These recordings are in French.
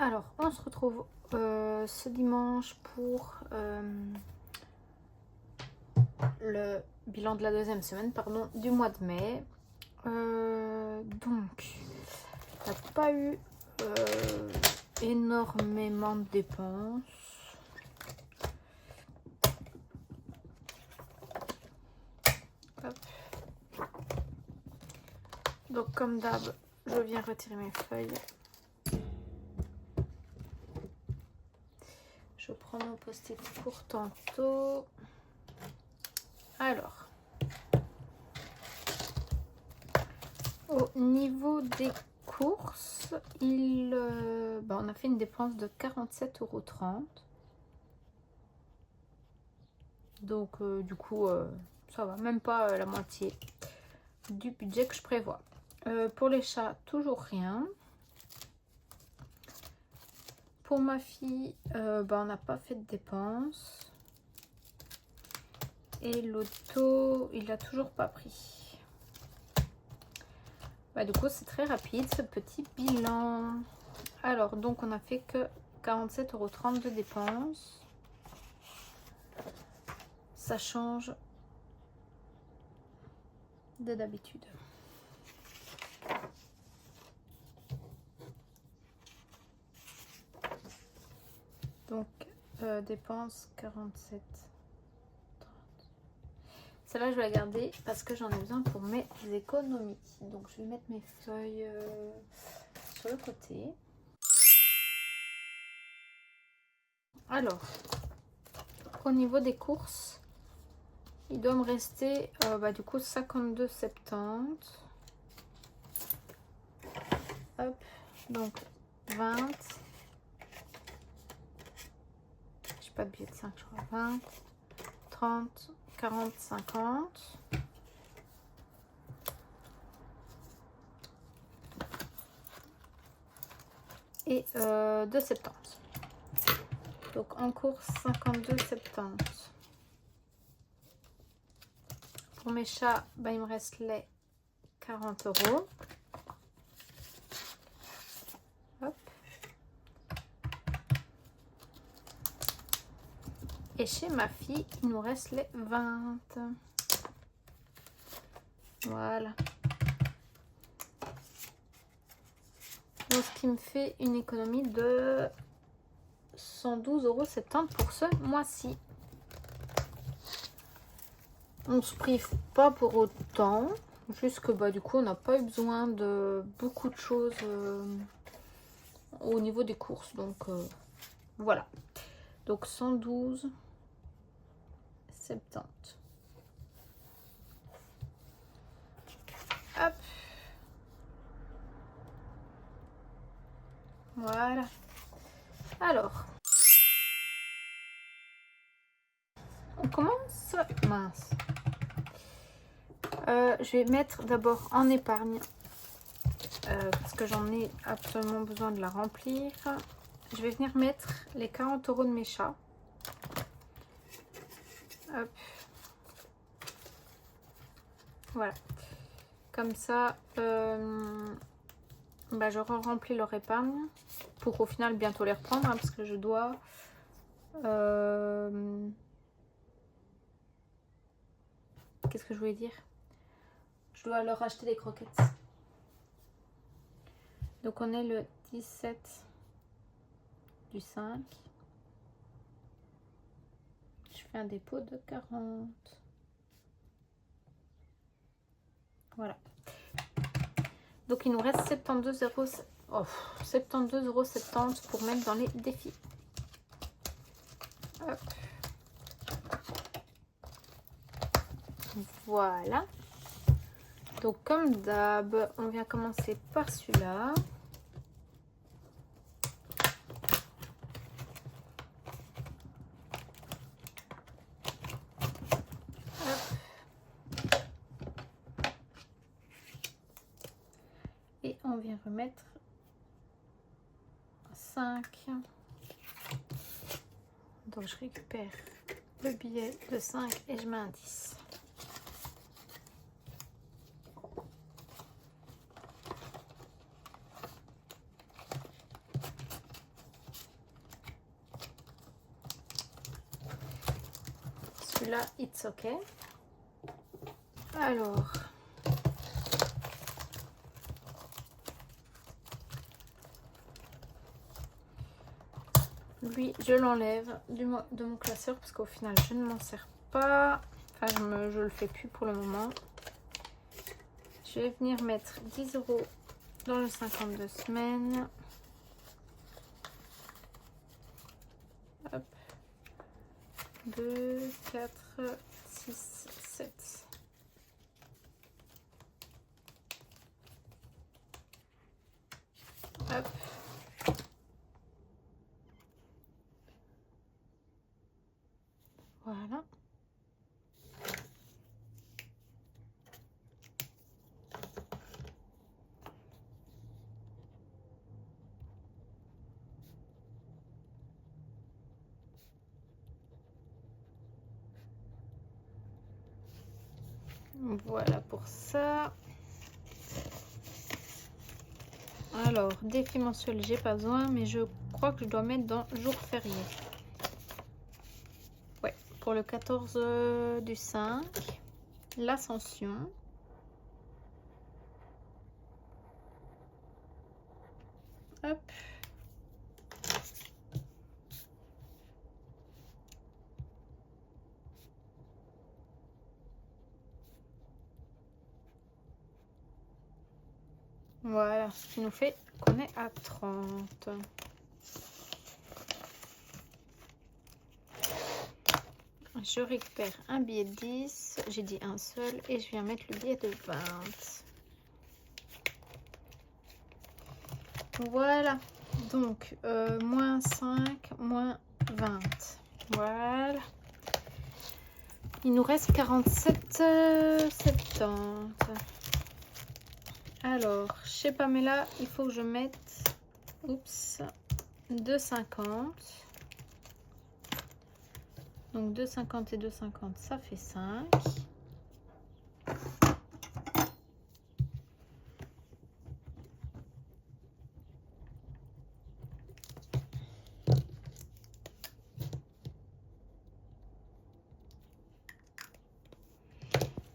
Alors, on se retrouve ce dimanche pour le bilan de la deuxième semaine, pardon, du mois de mai. Donc, t'as pas eu énormément de dépenses. Hop. Donc, comme d'hab, je viens retirer mes feuilles. Je prends mon post-it pour tantôt. Alors, au niveau des courses, on a fait une dépense de 47,30 €. Donc, du coup, ça va, même pas la moitié du budget que je prévois. Pour les chats, toujours rien. Pour ma fille, on n'a pas fait de dépenses. Et l'auto, il l'a toujours pas pris. Du coup, c'est très rapide ce petit bilan. Alors, donc, on a fait que 47,30 € de dépenses. Ça change de d'habitude. Donc, dépenses 47. Celle-là, je vais la garder parce que j'en ai besoin pour mes économies. Donc, je vais mettre mes feuilles sur le côté. Alors, au niveau des courses, il doit me rester du coup 52,70 €. Hop, donc 20. J'ai pas de billet de 5, je crois. 20, 30, 40, 50. Et 2,70 €. Donc en course 52,70 €. Pour mes chats, il me reste les 40 €. Hop. Et chez ma fille, il nous reste les 20. Voilà. Donc, ce qui me fait une économie de 112,70 € pour ce mois-ci. On ne se prive pas pour autant. Juste que du coup, on n'a pas eu besoin de beaucoup de choses au niveau des courses. Donc, voilà. Donc, 112,70 €. Hop. Voilà. Alors, on commence. Mince. Je vais mettre d'abord en épargne parce que j'en ai absolument besoin de la remplir. Je vais venir mettre les 40 € de mes chats. Hop. Voilà. Comme ça, j'aurai rempli leur épargne pour au final bientôt les reprendre parce que je dois qu'est-ce que je voulais dire? Je dois leur acheter des croquettes. Donc on est le 17 du 5. Je fais un dépôt de 40. Voilà. Donc il nous reste 72,70 € pour mettre dans les défis. Hop. Voilà. Donc comme d'hab, on vient commencer par celui-là. Et on vient remettre 5. Donc je récupère le billet de 5 et je mets un 10. celui-là, it's ok. Alors, lui, je l'enlève de mon classeur parce qu'au final, je ne m'en sers pas. Enfin, je le fais plus pour le moment. Je vais venir mettre 10 € dans le 52 semaines. Hop. 2, 4, 6, 7. Hop. Voilà. Voilà pour ça. Alors, défi mensuel, j'ai pas besoin, mais je crois que je dois mettre dans jour férié. Ouais, pour le 14 du 5, l'Ascension. Hop. Voilà, ce qui nous fait qu'on est à 30. Je récupère un billet de 10, j'ai dit un seul, et je viens mettre le billet de 20. Voilà, donc moins 5, moins 20. Voilà. Il nous reste 47,70. Alors, chez Pamela, il faut que je mette, oups, 2,50. Donc 2,50 et 2,50, ça fait 5.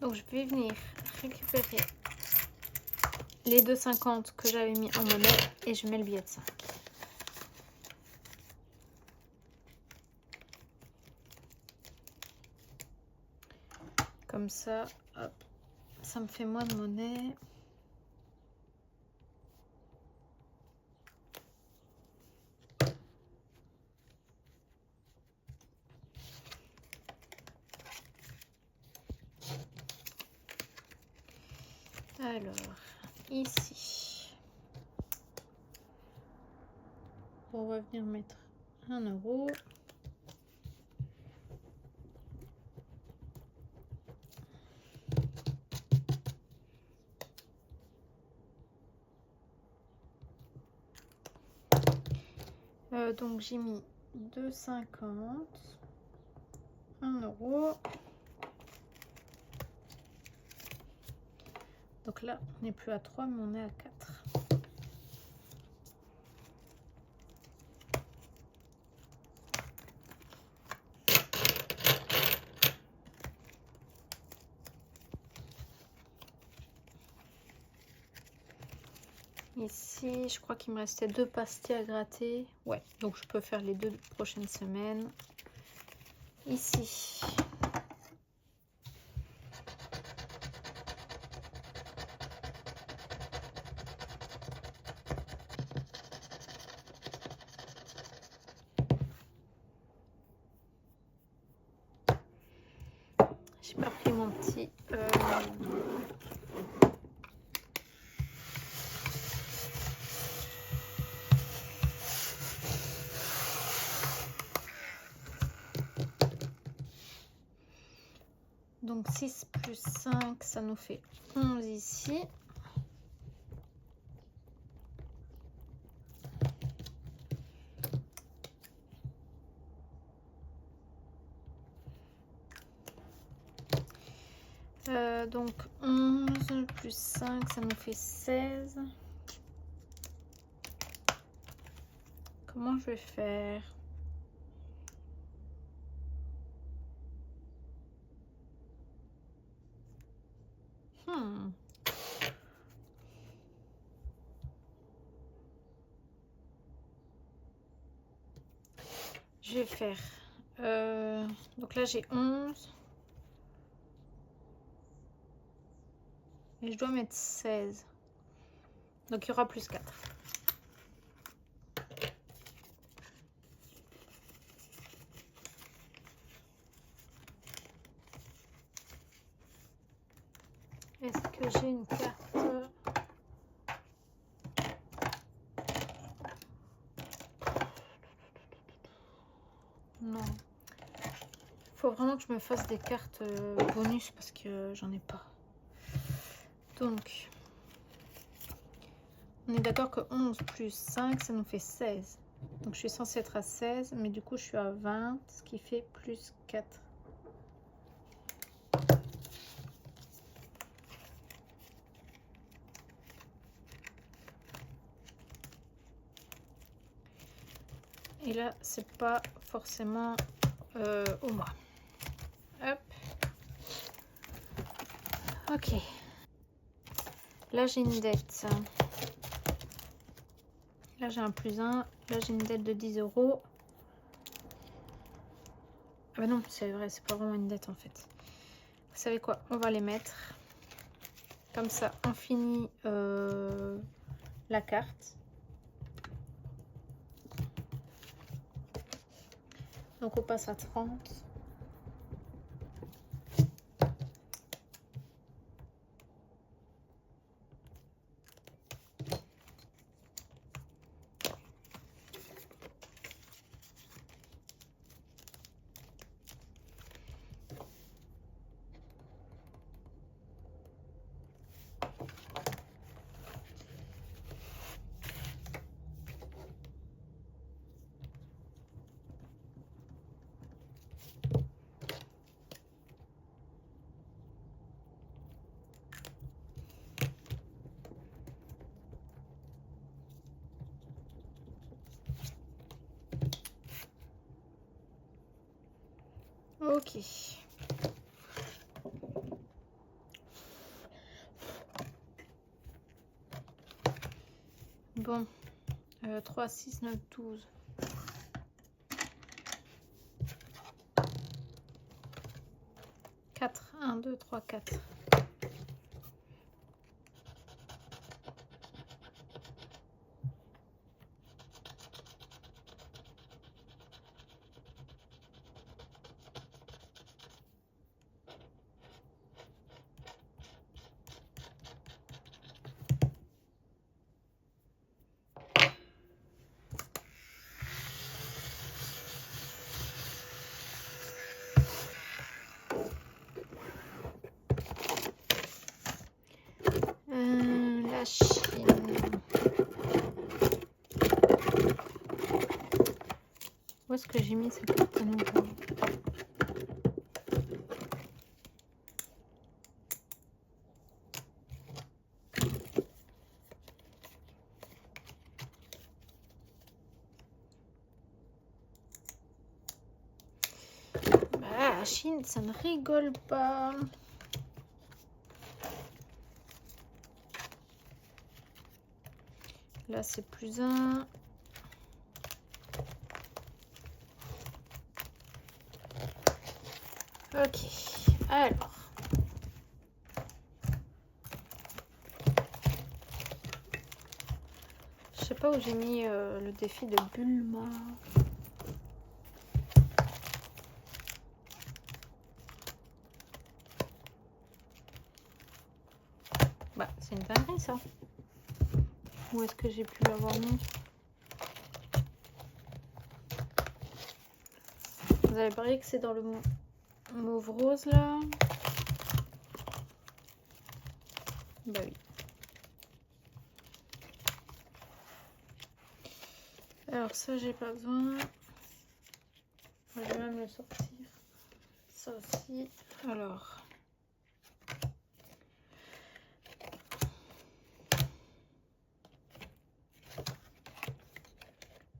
Donc je vais venir récupérer les 2,50 que j'avais mis en monnaie et je mets le billet de 5. Comme ça, hop, ça me fait moins de monnaie. Alors, ici, on va venir mettre 1 €. Donc j'ai mis 2,50, 1 €. Donc là, on n'est plus à 3, mais on est à 4. Ici, je crois qu'il me restait 2 pastilles à gratter. Ouais, donc je peux faire les 2 prochaines semaines. Ici. J'ai pas pris mon petit... Donc 6 plus 5, ça nous fait 11 ici. Donc 11 plus 5, ça nous fait 16. Comment je vais faire? Je vais faire... donc là, j'ai 11. Et je dois mettre 16. Donc, il y aura plus 4. Est-ce que j'ai une carte? Non. Il faut vraiment que je me fasse des cartes bonus parce que j'en ai pas. Donc, on est d'accord que 11 plus 5, ça nous fait 16. Donc, je suis censée être à 16, mais du coup, je suis à 20, ce qui fait plus 4. Et là, c'est pas forcément au mois. Hop. Ok. Là, j'ai une dette. Là, j'ai un plus 1. Là, j'ai une dette de 10 €. Ah bah non, c'est vrai, c'est pas vraiment une dette en fait. Vous savez quoi? On va les mettre. Comme ça, on finit la carte. Donc, on passe à 30. Ok. Bon. 3, 6, 9, 12. 4. 1, 2, 3, 4. La Chine. Où est-ce que j'ai mis cette carte à nouveau? Bah, la Chine, ça ne rigole pas. Là, c'est plus 1. Ok, alors. Je sais pas où j'ai mis le défi de Bulma. Bah, c'est une dinguerie ça. Où est-ce que j'ai pu l'avoir mis? Vous avez parlé que c'est dans le mauve rose là? Bah oui. Alors ça j'ai pas besoin. Je vais même le sortir. Ça aussi. Alors.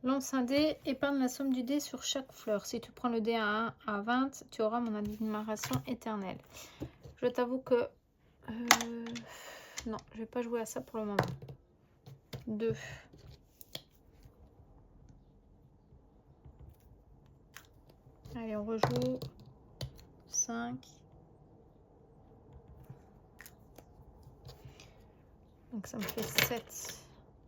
Lance un dé, épargne la somme du dé sur chaque fleur. Si tu prends le dé à 1 à 20, tu auras mon admiration éternelle. Je t'avoue que Non, je vais pas jouer à ça pour le moment. 2. Allez, on rejoue. 5. Donc ça me fait 7.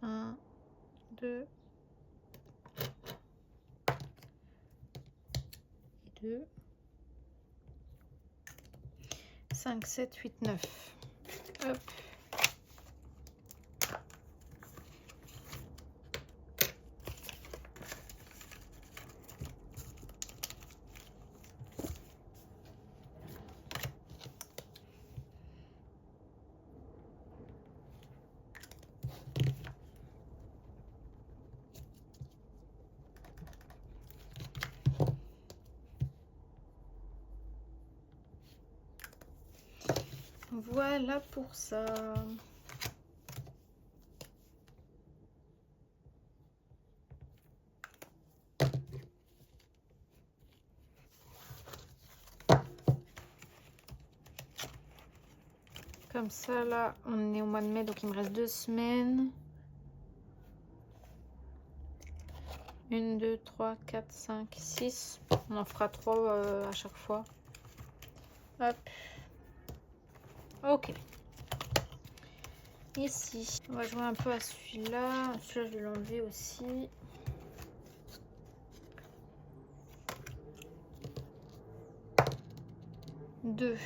1, 2. Et 2. 5, 7, 8, 9. Hop. Voilà pour ça. Comme ça, là, on est au mois de mai, donc il me reste 2 semaines. 1, 2, 3, 4, 5, 6. On en fera 3 à chaque fois. Hop. Ok. Ici, on va jouer un peu à celui-là. Celui-là, je vais l'enlever aussi. Deux.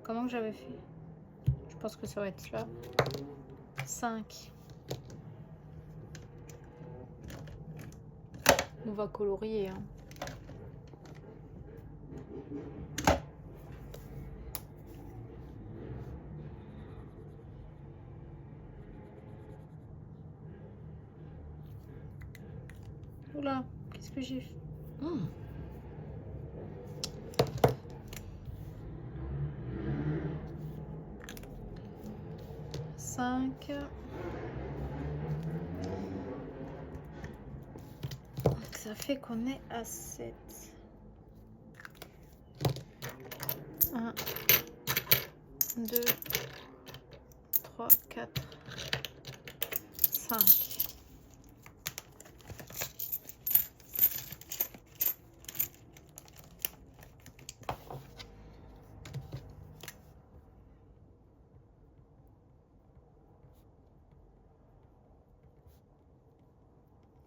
Comment que j'avais fait? Je pense que ça va être là. 5. On va colorier. Hein. Oula, qu'est-ce que j'ai fait? 5. Donc ça fait qu'on est à 7. 1, 2, 3, 4, 5.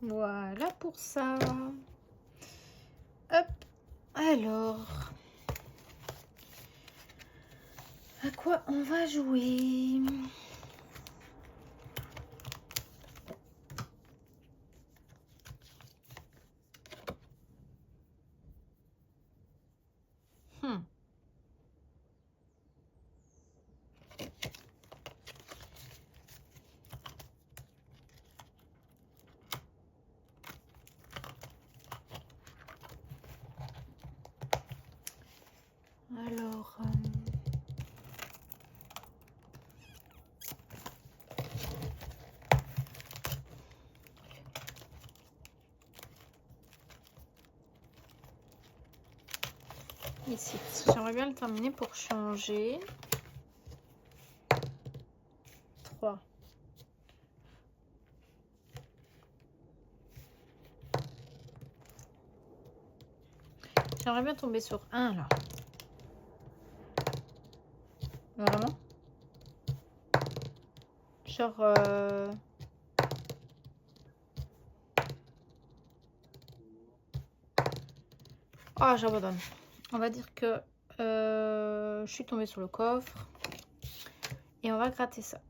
Voilà pour ça. Hop. Alors, à quoi on va jouer? Alors, ici, j'aimerais bien le terminer pour changer. 3. J'aimerais bien tomber sur 1 là. Vraiment? Genre... Ah, j'abandonne. On va dire que je suis tombée sur le coffre. Et on va gratter ça.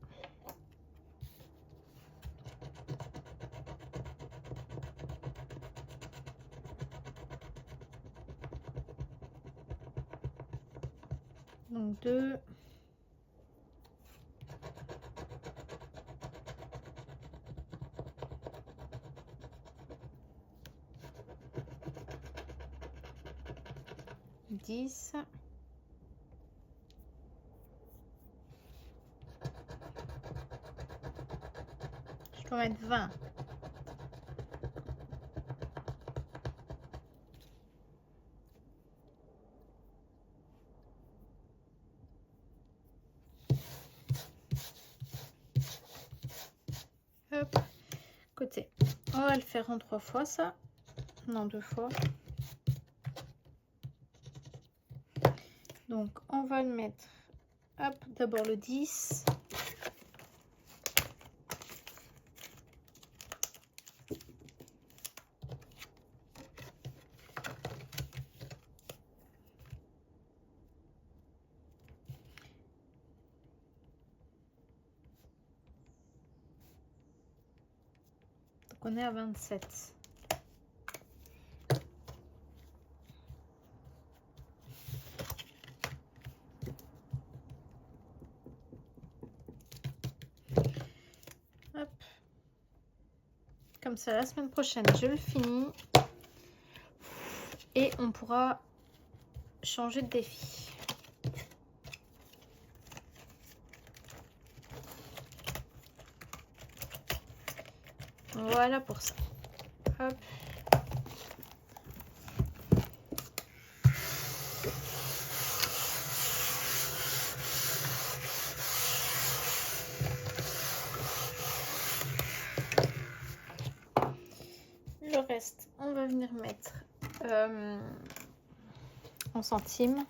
Donc 2. 10. Je dois mettre 20. va le faire en 3 fois ça. Non, 2 fois. Donc on va le mettre, hop, d'abord le 10. Donc on est à 27. Hop. Comme ça, la semaine prochaine, je le finis. Et on pourra changer de défi. Voilà pour ça. Hop. Le reste, on va venir mettre en centimes.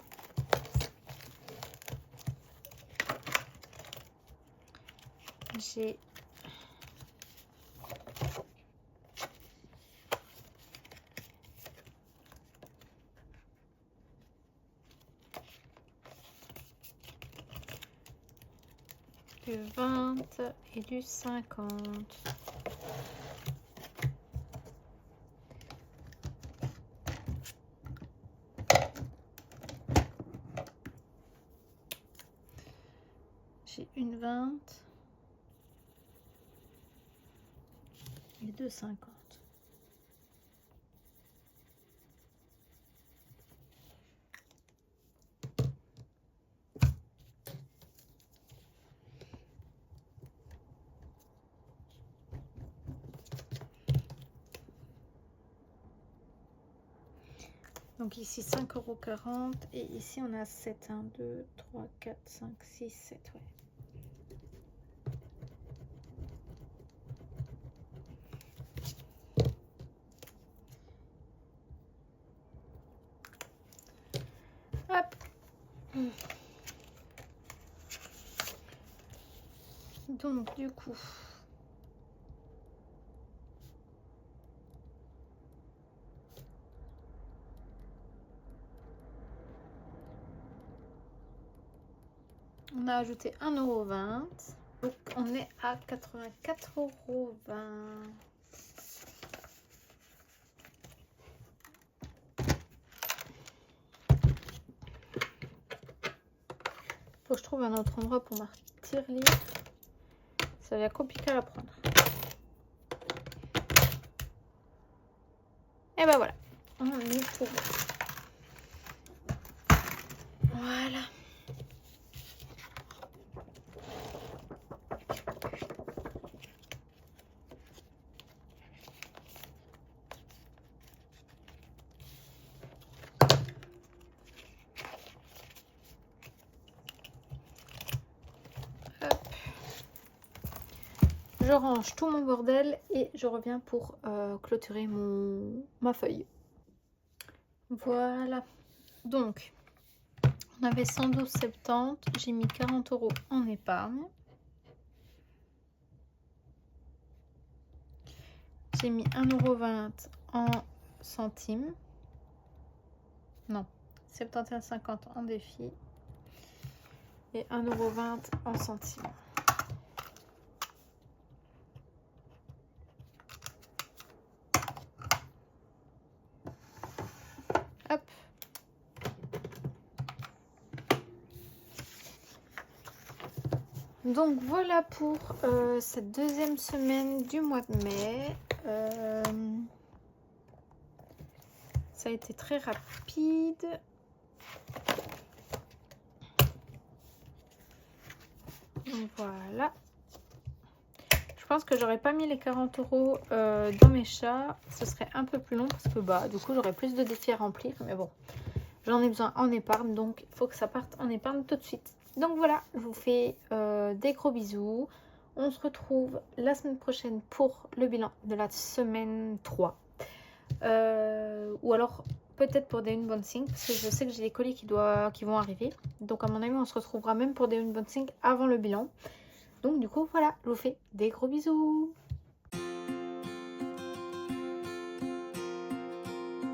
J'ai du 20 et du 50. J'ai une 20 et 2,50. Donc ici 5,40 € et ici on a 7, 1, 2, 3, 4, 5, 6, 7, ouais. Hop. Donc du coup, on a ajouté 1,20 €. Donc on est à 84,20 €. Faut que je trouve un autre endroit pour ma tirelire. Ça devient compliqué à prendre. Et ben voilà, on est pour. Voilà. Je range tout mon bordel et je reviens pour clôturer ma feuille. Voilà. Donc, on avait 112,70. J'ai mis 40 € en épargne. J'ai mis 1,20 € en centimes. Non, 71,50 € en défi. Et 1,20 € en centimes. Hop. Donc voilà pour cette deuxième semaine du mois de mai. Ça a été très rapide. Donc voilà. Je pense que j'aurais pas mis les 40 € dans mes chats. Ce serait un peu plus long parce que bah du coup j'aurais plus de défis à remplir. Mais bon, j'en ai besoin en épargne. Donc il faut que ça parte en épargne tout de suite. Donc voilà, je vous fais des gros bisous. On se retrouve la semaine prochaine pour le bilan de la semaine 3. Ou alors peut-être pour des unboxings, parce que je sais que j'ai des colis qui vont arriver. Donc à mon avis, on se retrouvera même pour des unboxings avant le bilan. Donc du coup, voilà, je vous fais des gros bisous.